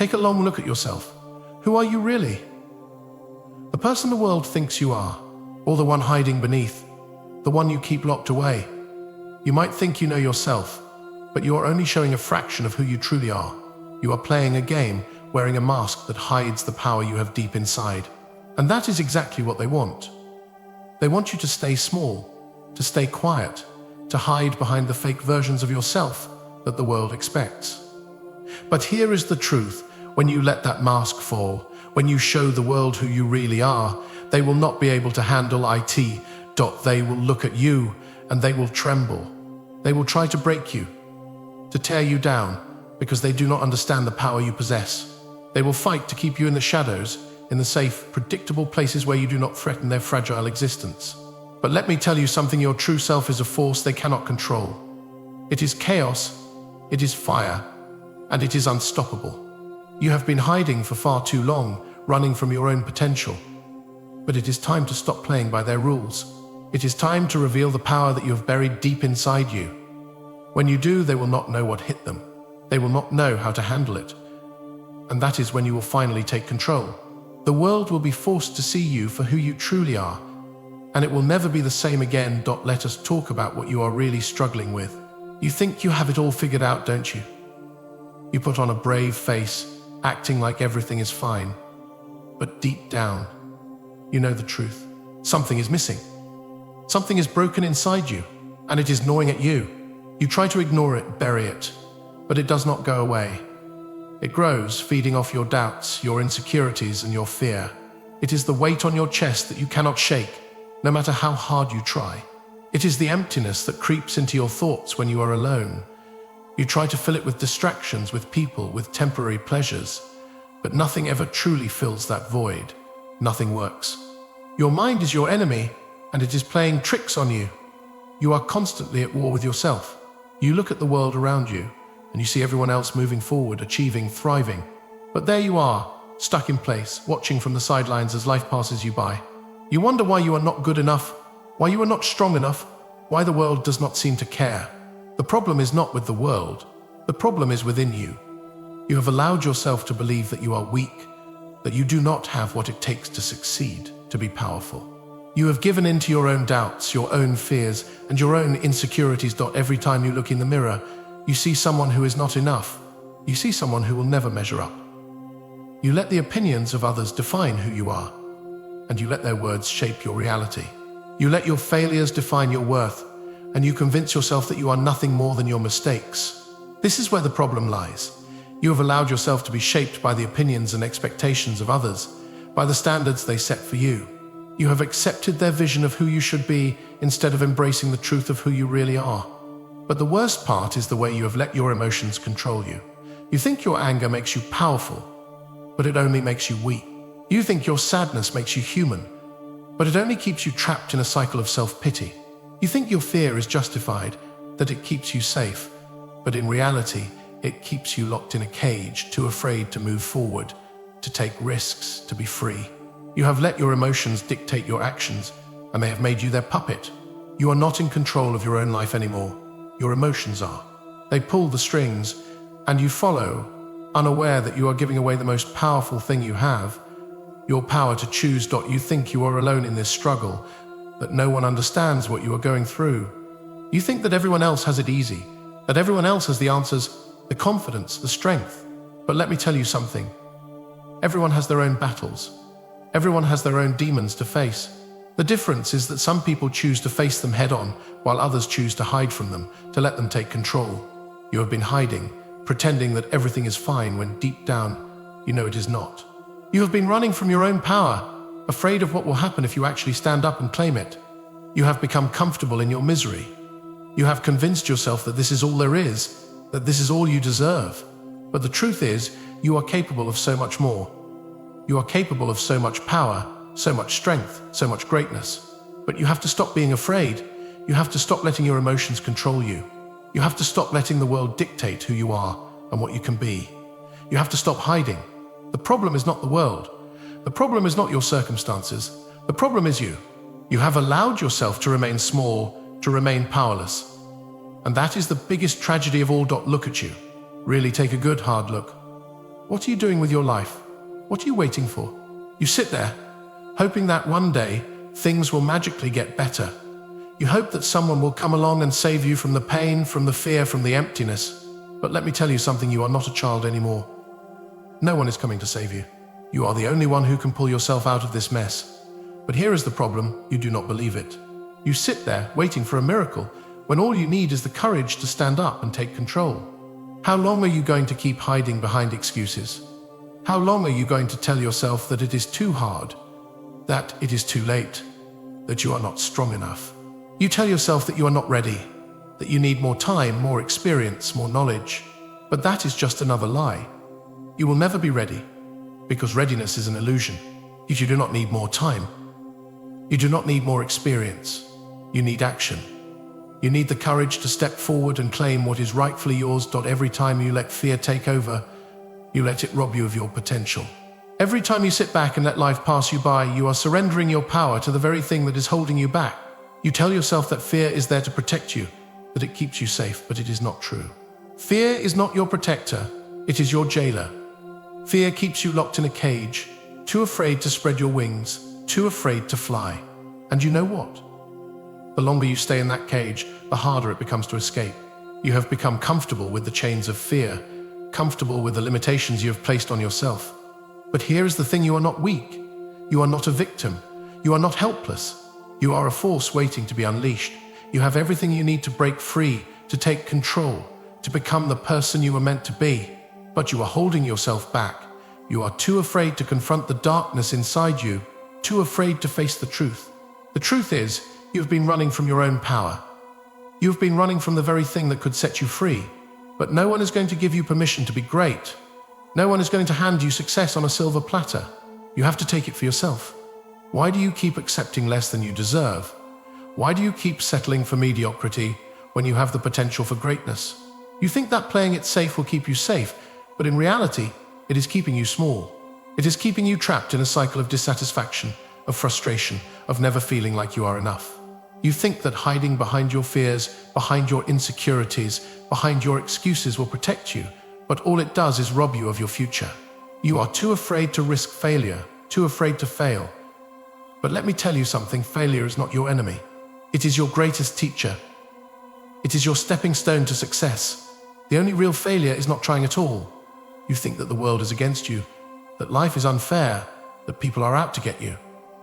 Take a long look at yourself. Who are you really? The person the world thinks you are, or the one hiding beneath, the one you keep locked away. You might think you know yourself, but you are only showing a fraction of who you truly are. You are playing a game, wearing a mask that hides the power you have deep inside. And that is exactly what they want. They want you to stay small, to stay quiet, to hide behind the fake versions of yourself that the world expects. But here is the truth: when you let that mask fall, when you show the world who you really are, they will not be able to handle it. They will look at you and they will tremble. They will try to break you, to tear you down, because they do not understand the power you possess. They will fight to keep you in the shadows, in the safe, predictable places where you do not threaten their fragile existence. But let me tell you something: your true self is a force they cannot control. It is chaos, it is fire, and it is unstoppable. You have been hiding for far too long, running from your own potential. But it is time to stop playing by their rules. It is time to reveal the power that you have buried deep inside you. When you do, they will not know what hit them. They will not know how to handle it. And that is when you will finally take control. The world will be forced to see you for who you truly are, and it will never be the same again. Let us talk about what you are really struggling with. You think you have it all figured out, don't you? You put on a brave face, acting like everything is fine. But deep down, you know the truth. Something is missing. Something is broken inside you, and it is gnawing at you. You try to ignore it, bury it, but it does not go away. It grows, feeding off your doubts, your insecurities, and your fear. It is the weight on your chest that you cannot shake, no matter how hard you try. It is the emptiness that creeps into your thoughts when you are alone. You try to fill it with distractions, with people, with temporary pleasures, but nothing ever truly fills that void. Nothing works. Your mind is your enemy, and it is playing tricks on you. You are constantly at war with yourself. You look at the world around you, and you see everyone else moving forward, achieving, thriving. But there you are, stuck in place, watching from the sidelines as life passes you by. You wonder why you are not good enough, why you are not strong enough, why the world does not seem to care. The problem is not with the world. The problem is within you. You have allowed yourself to believe that you are weak, that you do not have what it takes to succeed, to be powerful. You have given in to your own doubts, your own fears, and your own insecurities. Every time you look in the mirror, you see someone who is not enough. You see someone who will never measure up. You let the opinions of others define who you are, and you let their words shape your reality. You let your failures define your worth, and you convince yourself that you are nothing more than your mistakes. This is where the problem lies. You have allowed yourself to be shaped by the opinions and expectations of others, by the standards they set for you. You have accepted their vision of who you should be instead of embracing the truth of who you really are. But the worst part is the way you have let your emotions control you. You think your anger makes you powerful, but it only makes you weak. You think your sadness makes you human, but it only keeps you trapped in a cycle of self-pity. You think your fear is justified, that it keeps you safe, but in reality, it keeps you locked in a cage, too afraid to move forward, to take risks, to be free. You have let your emotions dictate your actions, and they have made you their puppet. You are not in control of your own life anymore. Your emotions are. They pull the strings, and you follow, unaware that you are giving away the most powerful thing you have, your power to choose. You think you are alone in this struggle, that no one understands what you are going through. You think that everyone else has it easy, that everyone else has the answers, the confidence, the strength. But let me tell you something. Everyone has their own battles. Everyone has their own demons to face. The difference is that some people choose to face them head on, while others choose to hide from them, to let them take control. You have been hiding, pretending that everything is fine when deep down, you know it is not. You have been running from your own power, afraid of what will happen if you actually stand up and claim it. You have become comfortable in your misery. You have convinced yourself that this is all there is, that this is all you deserve. But the truth is, you are capable of so much more. You are capable of so much power, so much strength, so much greatness. But you have to stop being afraid. You have to stop letting your emotions control you. You have to stop letting the world dictate who you are and what you can be. You have to stop hiding. The problem is not the world. The problem is not your circumstances. The problem is you. You have allowed yourself to remain small, to remain powerless. And that is the biggest tragedy of all. Look at you. Really take a good hard look. What are you doing with your life? What are you waiting for? You sit there, hoping that one day things will magically get better. You hope that someone will come along and save you from the pain, from the fear, from the emptiness. But let me tell you something, you are not a child anymore. No one is coming to save you. You are the only one who can pull yourself out of this mess. But here is the problem, you do not believe it. You sit there waiting for a miracle, when all you need is the courage to stand up and take control. How long are you going to keep hiding behind excuses? How long are you going to tell yourself that it is too hard, that it is too late, that you are not strong enough? You tell yourself that you are not ready, that you need more time, more experience, more knowledge. But that is just another lie. You will never be ready, because readiness is an illusion. You do not need more time. You do not need more experience. You need action. You need the courage to step forward and claim what is rightfully yours. Every time you let fear take over, you let it rob you of your potential. Every time you sit back and let life pass you by, you are surrendering your power to the very thing that is holding you back. You tell yourself that fear is there to protect you, that it keeps you safe, but it is not true. Fear is not your protector, it is your jailer. Fear keeps you locked in a cage, too afraid to spread your wings, too afraid to fly. And you know what? The longer you stay in that cage, the harder it becomes to escape. You have become comfortable with the chains of fear, comfortable with the limitations you have placed on yourself. But here is the thing, you are not weak. You are not a victim. You are not helpless. You are a force waiting to be unleashed. You have everything you need to break free, to take control, to become the person you were meant to be. But you are holding yourself back. You are too afraid to confront the darkness inside you, too afraid to face the truth. The truth is, you have been running from your own power. You have been running from the very thing that could set you free. But no one is going to give you permission to be great. No one is going to hand you success on a silver platter. You have to take it for yourself. Why do you keep accepting less than you deserve? Why do you keep settling for mediocrity when you have the potential for greatness? You think that playing it safe will keep you safe, but in reality, it is keeping you small. It is keeping you trapped in a cycle of dissatisfaction, of frustration, of never feeling like you are enough. You think that hiding behind your fears, behind your insecurities, behind your excuses will protect you, but all it does is rob you of your future. You are too afraid to risk failure, too afraid to fail. But let me tell you something, failure is not your enemy. It is your greatest teacher. It is your stepping stone to success. The only real failure is not trying at all. You think that the world is against you, that life is unfair, that people are out to get you.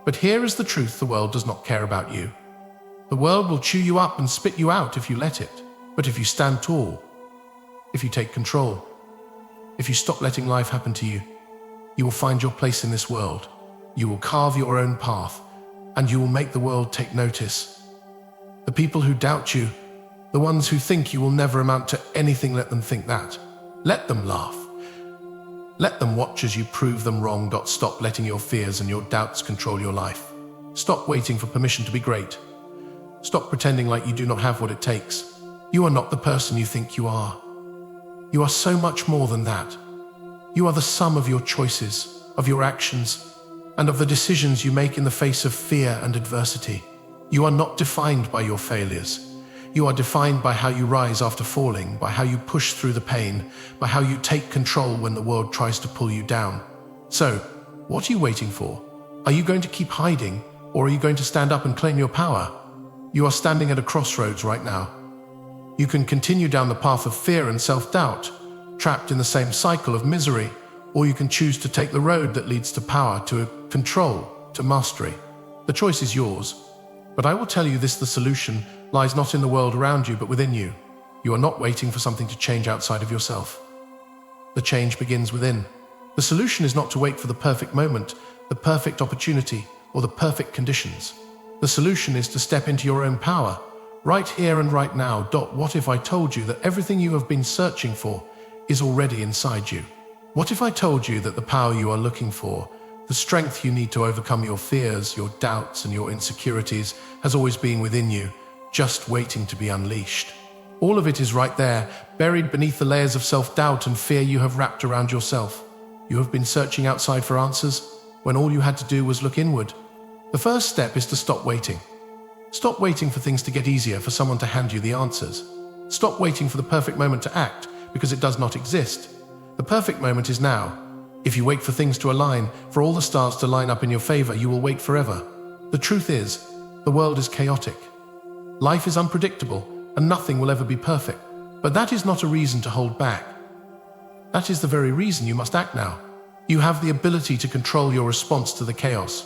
But here is the truth, the world does not care about you. The world will chew you up and spit you out if you let it. But if you stand tall, if you take control, if you stop letting life happen to you, you will find your place in this world. You will carve your own path, and you will make the world take notice. The people who doubt you, the ones who think you will never amount to anything, let them think that. Let them laugh. Let them watch as you prove them wrong. Stop letting your fears and your doubts control your life. Stop waiting for permission to be great. Stop pretending like you do not have what it takes. You are not the person you think you are. You are so much more than that. You are the sum of your choices, of your actions, and of the decisions you make in the face of fear and adversity. You are not defined by your failures. You are defined by how you rise after falling, by how you push through the pain, by how you take control when the world tries to pull you down. So, what are you waiting for? Are you going to keep hiding, or are you going to stand up and claim your power? You are standing at a crossroads right now. You can continue down the path of fear and self-doubt, trapped in the same cycle of misery, or you can choose to take the road that leads to power, to control, to mastery. The choice is yours. But I will tell you this, the solution lies not in the world around you, but within you. You are not waiting for something to change outside of yourself. The change begins within. The solution is not to wait for the perfect moment, the perfect opportunity, or the perfect conditions. The solution is to step into your own power, right here and right now. What if I told you that everything you have been searching for is already inside you? What if I told you that the power you are looking for, the strength you need to overcome your fears, your doubts, and your insecurities has always been within you, just waiting to be unleashed? All of it is right there, buried beneath the layers of self-doubt and fear you have wrapped around yourself. You have been searching outside for answers, when all you had to do was look inward. The first step is to stop waiting. Stop waiting for things to get easier, for someone to hand you the answers. Stop waiting for the perfect moment to act, because it does not exist. The perfect moment is now. If you wait for things to align, for all the stars to line up in your favor, you will wait forever. The truth is, the world is chaotic. Life is unpredictable, and nothing will ever be perfect. But that is not a reason to hold back. That is the very reason you must act now. You have the ability to control your response to the chaos.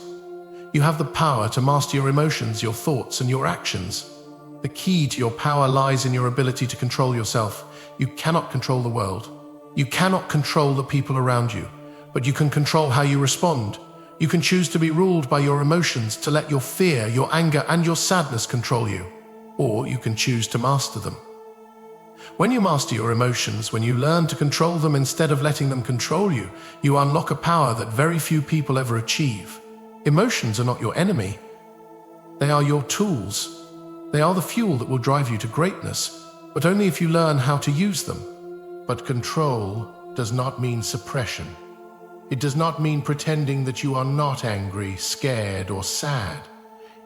You have the power to master your emotions, your thoughts, and your actions. The key to your power lies in your ability to control yourself. You cannot control the world. You cannot control the people around you, but you can control how you respond. You can choose to be ruled by your emotions, to let your fear, your anger, and your sadness control you. Or you can choose to master them. When you master your emotions, when you learn to control them instead of letting them control you, you unlock a power that very few people ever achieve. Emotions are not your enemy. They are your tools. They are the fuel that will drive you to greatness, but only if you learn how to use them. But control does not mean suppression. It does not mean pretending that you are not angry, scared, or sad.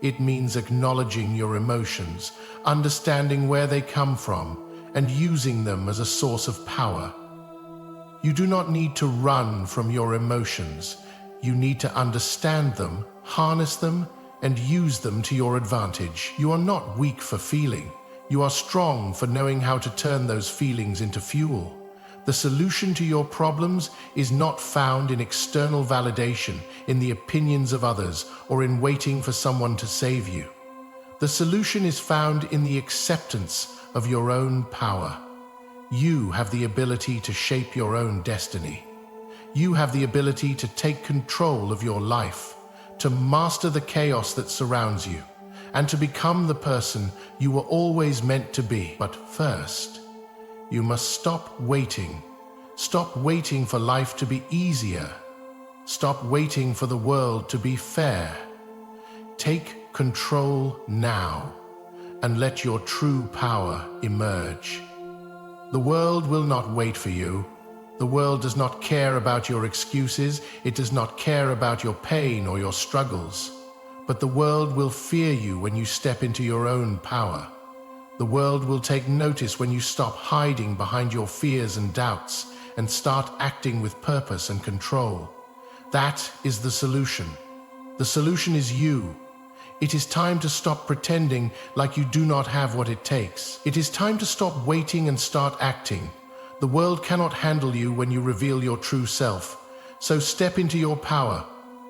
It means acknowledging your emotions, understanding where they come from, and using them as a source of power. You do not need to run from your emotions. You need to understand them, harness them, and use them to your advantage. You are not weak for feeling. You are strong for knowing how to turn those feelings into fuel. The solution to your problems is not found in external validation, in the opinions of others, or in waiting for someone to save you. The solution is found in the acceptance of your own power. You have the ability to shape your own destiny. You have the ability to take control of your life, to master the chaos that surrounds you, and to become the person you were always meant to be. But first, you must stop waiting. Stop waiting for life to be easier. Stop waiting for the world to be fair. Take control now, and let your true power emerge. The world will not wait for you. The world does not care about your excuses. It does not care about your pain or your struggles. But the world will fear you when you step into your own power. The world will take notice when you stop hiding behind your fears and doubts and start acting with purpose and control. That is the solution. The solution is you. It is time to stop pretending like you do not have what it takes. It is time to stop waiting and start acting. The world cannot handle you when you reveal your true self. So step into your power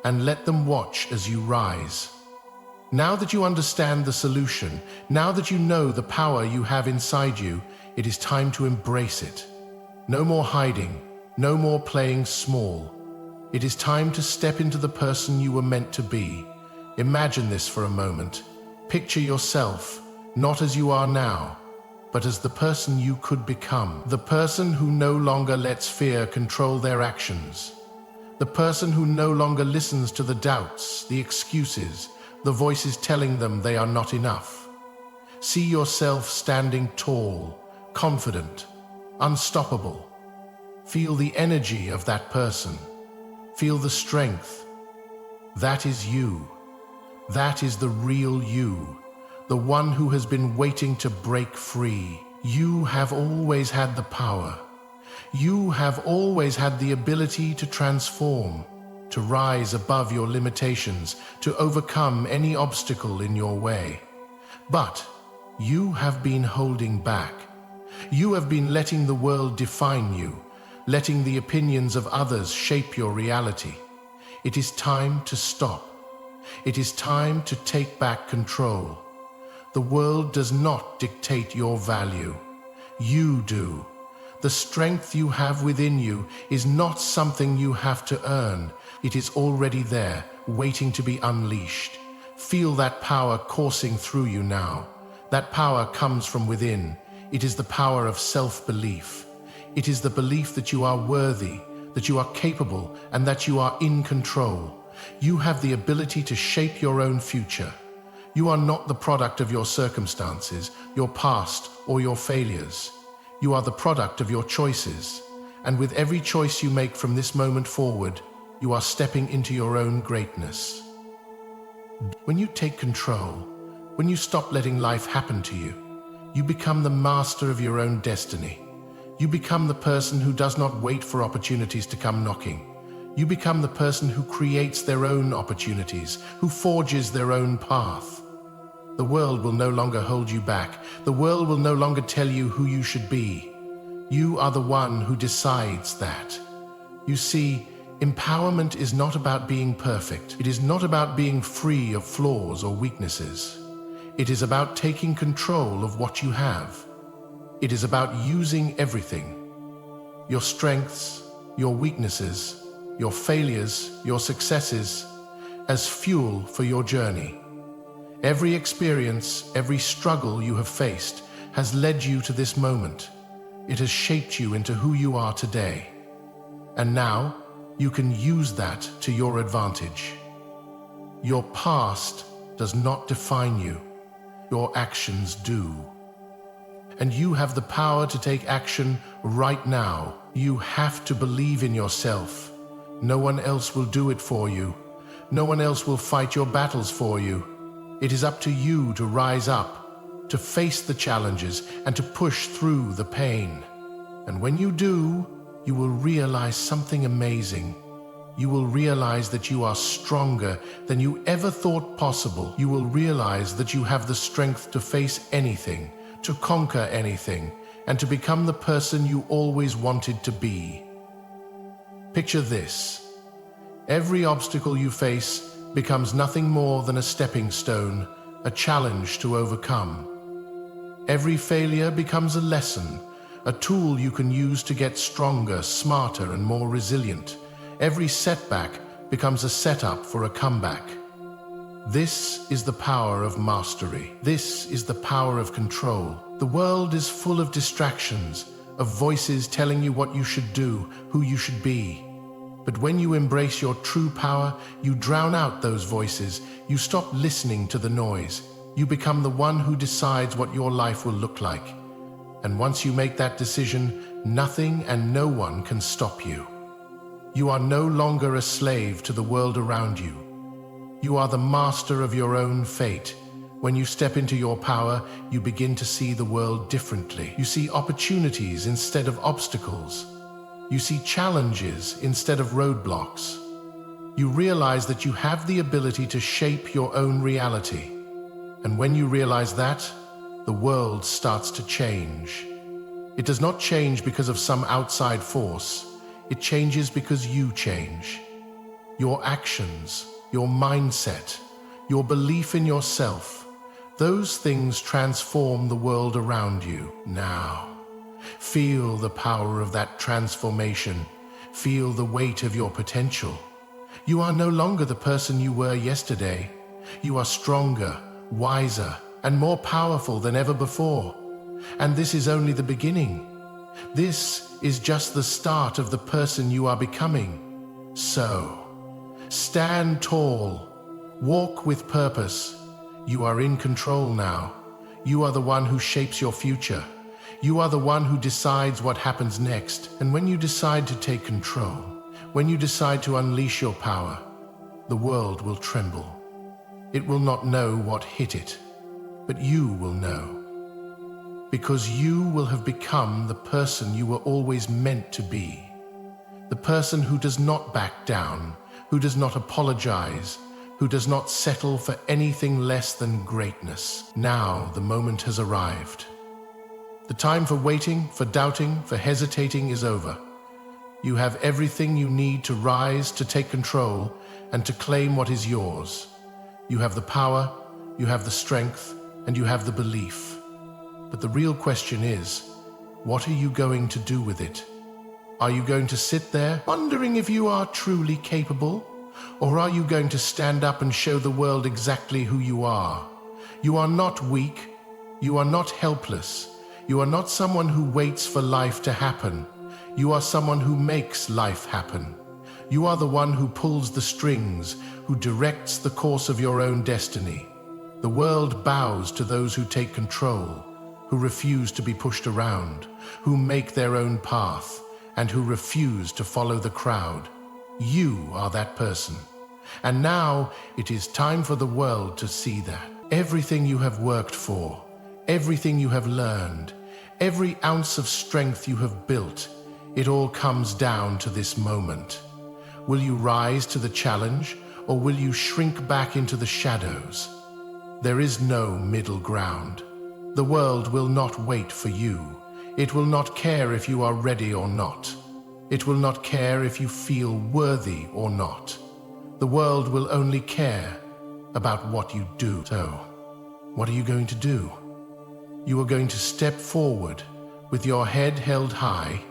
and let them watch as you rise. Now that you understand the solution, now that you know the power you have inside you, it is time to embrace it. No more hiding, no more playing small. It is time to step into the person you were meant to be. Imagine this for a moment. Picture yourself, not as you are now, but as the person you could become. The person who no longer lets fear control their actions. The person who no longer listens to the doubts, the excuses, the voices telling them they are not enough. See yourself standing tall, confident, unstoppable. Feel the energy of that person. Feel the strength. That is you. That is the real you, the one who has been waiting to break free. You have always had the power. You have always had the ability to transform, to rise above your limitations, to overcome any obstacle in your way. But you have been holding back. You have been letting the world define you, letting the opinions of others shape your reality. It is time to stop. It is time to take back control. The world does not dictate your value. You do. The strength you have within you is not something you have to earn. It is already there, waiting to be unleashed. Feel that power coursing through you now. That power comes from within. It is the power of self-belief. It is the belief that you are worthy, that you are capable, and that you are in control. You have the ability to shape your own future. You are not the product of your circumstances, your past, or your failures. You are the product of your choices. And with every choice you make from this moment forward, you are stepping into your own greatness. When you take control, when you stop letting life happen to you, you become the master of your own destiny. You become the person who does not wait for opportunities to come knocking. You become the person who creates their own opportunities, who forges their own path. The world will no longer hold you back. The world will no longer tell you who you should be. You are the one who decides that. You see, empowerment is not about being perfect. It is not about being free of flaws or weaknesses. It is about taking control of what you have. It is about using everything. Your strengths, your weaknesses, your failures, your successes, as fuel for your journey. Every experience, every struggle you have faced has led you to this moment. It has shaped you into who you are today. And now, you can use that to your advantage. Your past does not define you. Your actions do. And you have the power to take action right now. You have to believe in yourself. No one else will do it for you. No one else will fight your battles for you. It is up to you to rise up, to face the challenges, and to push through the pain. And when you do, you will realize something amazing. You will realize that you are stronger than you ever thought possible. You will realize that you have the strength to face anything, to conquer anything, and to become the person you always wanted to be. Picture this. Every obstacle you face becomes nothing more than a stepping stone, a challenge to overcome. Every failure becomes a lesson, a tool you can use to get stronger, smarter, and more resilient. Every setback becomes a setup for a comeback. This is the power of mastery. This is the power of control. The world is full of distractions, of voices telling you what you should do, who you should be. But when you embrace your true power, you drown out those voices. You stop listening to the noise. You become the one who decides what your life will look like. And once you make that decision, nothing and no one can stop you. You are no longer a slave to the world around you. You are the master of your own fate. When you step into your power, you begin to see the world differently. You see opportunities instead of obstacles. You see challenges instead of roadblocks. You realize that you have the ability to shape your own reality. And when you realize that, the world starts to change. It does not change because of some outside force. It changes because you change. Your actions, your mindset, your belief in yourself, those things transform the world around you. Now, feel the power of that transformation. Feel the weight of your potential. You are no longer the person you were yesterday. You are stronger, wiser, and more powerful than ever before. And this is only the beginning. This is just the start of the person you are becoming. So, stand tall. Walk with purpose. You are in control now. You are the one who shapes your future. You are the one who decides what happens next. And when you decide to take control, when you decide to unleash your power, the world will tremble. It will not know what hit it, but you will know. Because you will have become the person you were always meant to be. The person who does not back down, who does not apologize, who does not settle for anything less than greatness. Now the moment has arrived. The time for waiting, for doubting, for hesitating is over. You have everything you need to rise, to take control, and to claim what is yours. You have the power, you have the strength, and you have the belief. But the real question is, what are you going to do with it? Are you going to sit there wondering if you are truly capable? Or are you going to stand up and show the world exactly who you are? You are not weak. You are not helpless. You are not someone who waits for life to happen. You are someone who makes life happen. You are the one who pulls the strings, who directs the course of your own destiny. The world bows to those who take control, who refuse to be pushed around, who make their own path, and who refuse to follow the crowd. You are that person. And now it is time for the world to see that. Everything you have worked for, everything you have learned, every ounce of strength you have built, it all comes down to this moment. Will you rise to the challenge, or will you shrink back into the shadows? There is no middle ground. The world will not wait for you. It will not care if you are ready or not. It will not care if you feel worthy or not. The world will only care about what you do. So, what are you going to do? You are going to step forward with your head held high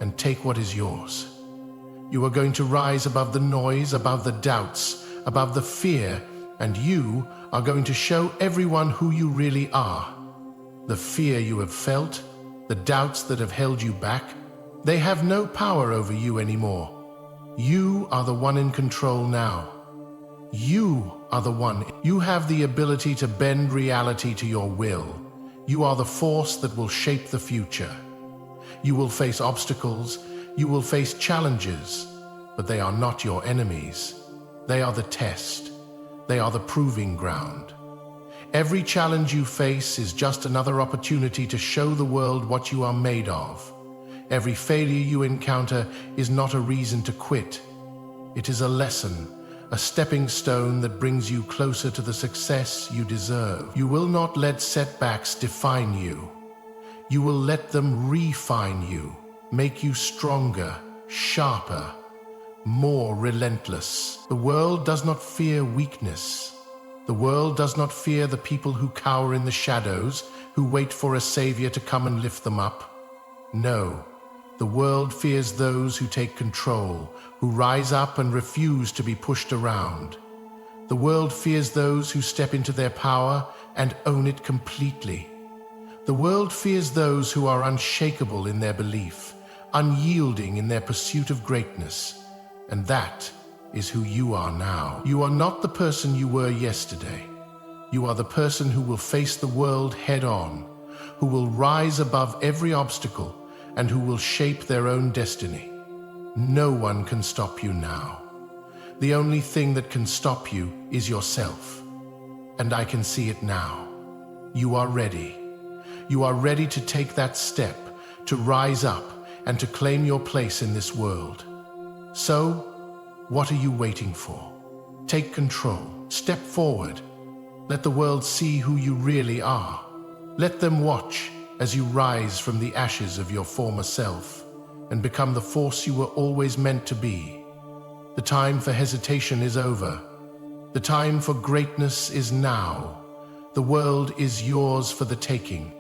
and take what is yours. You are going to rise above the noise, above the doubts, above the fear, and you are going to show everyone who you really are. The fear you have felt, the doubts that have held you back, they have no power over you anymore. You are the one in control now. You are the one. You have the ability to bend reality to your will. You are the force that will shape the future. You will face obstacles, you will face challenges, but they are not your enemies. They are the test. They are the proving ground. Every challenge you face is just another opportunity to show the world what you are made of. Every failure you encounter is not a reason to quit. It is a lesson, a stepping stone that brings you closer to the success you deserve. You will not let setbacks define you. You will let them refine you, make you stronger, sharper, more relentless. The world does not fear weakness. The world does not fear the people who cower in the shadows, who wait for a savior to come and lift them up. No, the world fears those who take control, who rise up and refuse to be pushed around. The world fears those who step into their power and own it completely. The world fears those who are unshakable in their belief, unyielding in their pursuit of greatness. And that is who you are now. You are not the person you were yesterday. You are the person who will face the world head-on, who will rise above every obstacle, and who will shape their own destiny. No one can stop you now. The only thing that can stop you is yourself. And I can see it now. You are ready. You are ready to take that step, to rise up, and to claim your place in this world. So, what are you waiting for? Take control. Step forward. Let the world see who you really are. Let them watch as you rise from the ashes of your former self and become the force you were always meant to be. The time for hesitation is over. The time for greatness is now. The world is yours for the taking.